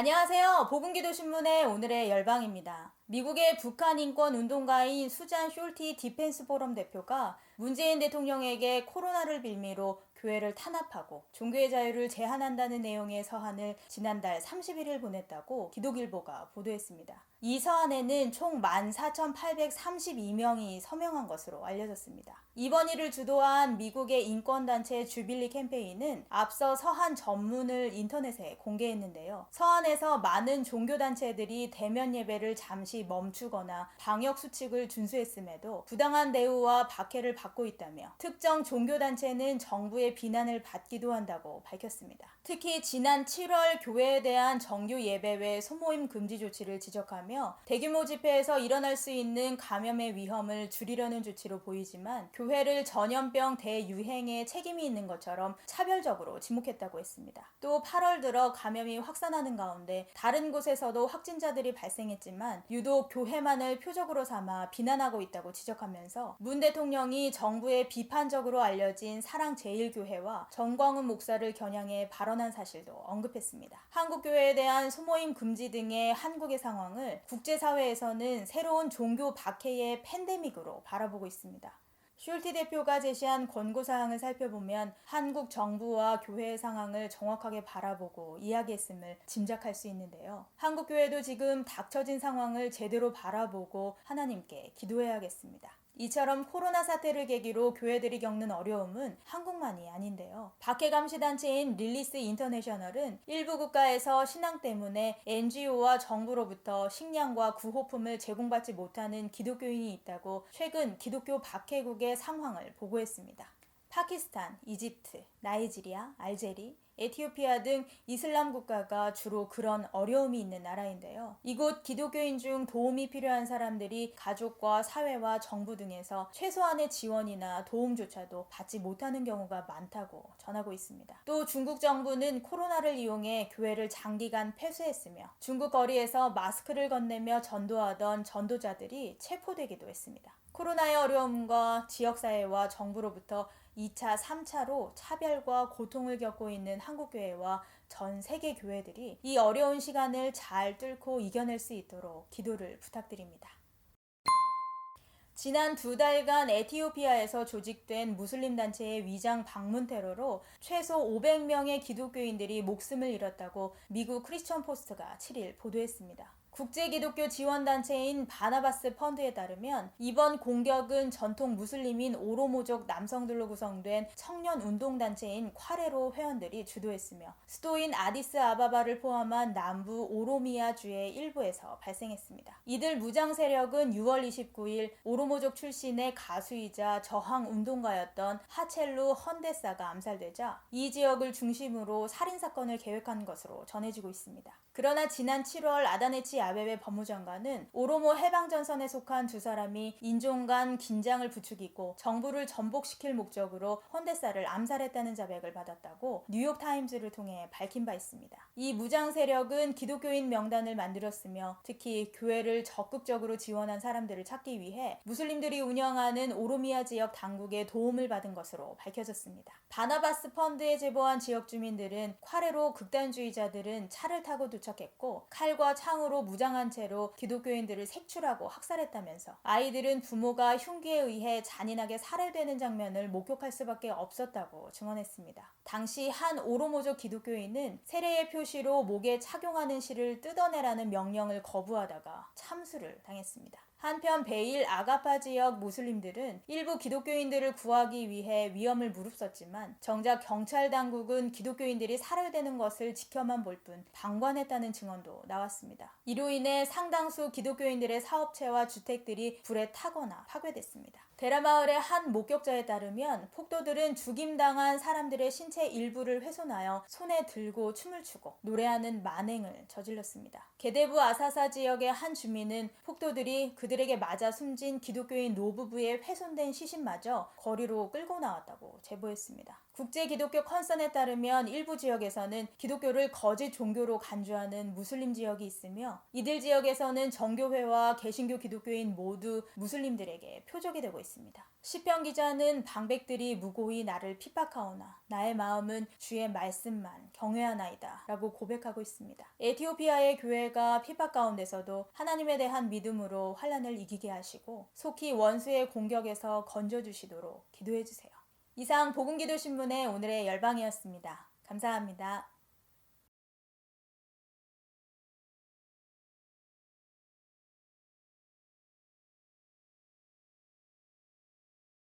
안녕하세요. 복음기도신문의 오늘의 열방입니다. 미국의 북한 인권 운동가인 수잔 숄티 디펜스 포럼 대표가 문재인 대통령에게 코로나를 빌미로 교회를 탄압하고 종교의 자유를 제한한다는 내용의 서한을 지난달 31일 보냈다고 기독일보가 보도했습니다. 이 서한에는 총 14,832명이 서명한 것으로 알려졌습니다. 이번 일을 주도한 미국의 인권단체 주빌리 캠페인은 앞서 서한 전문을 인터넷에 공개했는데요. 서한에서 많은 종교단체들이 대면 예배를 잠시 멈추거나 방역수칙을 준수했음에도 부당한 대우와 박해를 받고 있다며 특정 종교단체는 정부의 비난을 받기도 한다고 밝혔습니다. 특히 지난 7월 교회에 대한 정규 예배 외 소모임 금지 조치를 지적하며 대규모 집회에서 일어날 수 있는 감염의 위험을 줄이려는 조치로 보이지만 교회를 전염병 대유행에 책임이 있는 것처럼 차별적으로 지목했다고 했습니다. 또 8월 들어 감염이 확산하는 가운데 다른 곳에서도 확진자들이 발생했지만 유독 교회만을 표적으로 삼아 비난하고 있다고 지적하면서 문 대통령이 정부의 비판적으로 알려진 사랑제일교회와 정광훈 목사를 겨냥해 발언한 사실도 언급했습니다. 한국교회에 대한 소모임 금지 등의 한국의 상황을 국제사회에서는 새로운 종교 박해의 팬데믹으로 바라보고 있습니다. 숄티 대표가 제시한 권고사항을 살펴보면 한국 정부와 교회의 상황을 정확하게 바라보고 이야기했음을 짐작할 수 있는데요. 한국 교회도 지금 닥쳐진 상황을 제대로 바라보고 하나님께 기도해야겠습니다. 이처럼 코로나 사태를 계기로 교회들이 겪는 어려움은 한국만이 아닌데요. 박해감시단체인 릴리스 인터내셔널은 일부 국가에서 신앙 때문에 NGO와 정부로부터 식량과 구호품을 제공받지 못하는 기독교인이 있다고 최근 기독교 박해국의 상황을 보고했습니다. 파키스탄, 이집트, 나이지리아, 알제리, 에티오피아 등 이슬람 국가가 주로 그런 어려움이 있는 나라인데요. 이곳 기독교인 중 도움이 필요한 사람들이 가족과 사회와 정부 등에서 최소한의 지원이나 도움조차도 받지 못하는 경우가 많다고 전하고 있습니다. 또 중국 정부는 코로나를 이용해 교회를 장기간 폐쇄했으며 중국 거리에서 마스크를 건네며 전도하던 전도자들이 체포되기도 했습니다. 코로나의 어려움과 지역사회와 정부로부터 2차, 3차로 차별과 고통을 겪고 있는 한국교회와 전 세계 교회들이 이 어려운 시간을 잘 뚫고 이겨낼 수 있도록 기도를 부탁드립니다. 지난 2달간 에티오피아에서 조직된 무슬림 단체의 위장 방문 테러로 최소 500명의 기독교인들이 목숨을 잃었다고 미국 크리스천 포스트가 7일 보도했습니다. 국제기독교 지원단체인 바나바스 펀드에 따르면 이번 공격은 전통 무슬림인 오로모족 남성들로 구성된 청년운동단체인 콰레로 회원들이 주도했으며 수도인 아디스아바바를 포함한 남부 오로미아주의 일부에서 발생했습니다. 이들 무장 세력은 6월 29일 오로모족 출신의 가수이자 저항운동가였던 하첼루 헌데사가 암살되자 이 지역을 중심으로 살인사건을 계획한 것으로 전해지고 있습니다. 그러나 지난 7월 아다네치 아베베 법무장관은 오로모 해방전선에 속한 두 사람이 인종 간 긴장을 부추기고 정부를 전복시킬 목적으로 헌데사를 암살했다는 자백을 받았다고 뉴욕타임즈를 통해 밝힌 바 있습니다. 이 무장 세력은 기독교인 명단을 만들었으며 특히 교회를 적극적으로 지원한 사람들을 찾기 위해 무슬림들이 운영하는 오로미아 지역 당국의 도움을 받은 것으로 밝혀졌습니다. 바나바스 펀드에 제보한 지역 주민들은 콰레로 극단주의자들은 차를 타고 도착했고 칼과 창으로 무장한 채로 기독교인들을 색출하고 학살했다면서 아이들은 부모가 흉기에 의해 잔인하게 살해되는 장면을 목격할 수밖에 없었다고 증언했습니다. 당시 한 오로모족 기독교인은 세례의 표시로 목에 착용하는 실을 뜯어내라는 명령을 거부하다가 참수를 당했습니다. 한편 베일 아가파 지역 무슬림들은 일부 기독교인들을 구하기 위해 위험을 무릅썼지만 정작 경찰 당국은 기독교인들이 살해되는 것을 지켜만 볼 뿐 방관했다는 증언도 나왔습니다. 이로 인해 상당수 기독교인들의 사업체와 주택들이 불에 타거나 파괴됐습니다. 데라마을의 한 목격자에 따르면 폭도들은 죽임당한 사람들의 신체 일부를 훼손하여 손에 들고 춤을 추고 노래하는 만행을 저질렀습니다. 게데부 아사사 지역의 한 주민은 폭도들이 그들에게 맞아 숨진 기독교인 노부부의 훼손된 시신마저 거리로 끌고 나왔다고 제보했습니다. 국제 기독교 컨선에 따르면 일부 지역에서는 기독교를 거짓 종교로 간주하는 무슬림 지역이 있으며 이들 지역에서는 정교회와 개신교 기독교인 모두 무슬림들에게 표적이 되고 있습니다. 시편 기자는 방백들이 무고히 나를 핍박하오나 나의 마음은 주의 말씀만 경외하나이다 라고 고백하고 있습니다. 에티오피아의 교회가 핍박 가운데서도 하나님에 대한 믿음으로 환난을 이기게 하시고 속히 원수의 공격에서 건져주시도록 기도해주세요. 이상 복음기도신문의 오늘의 열방이었습니다. 감사합니다.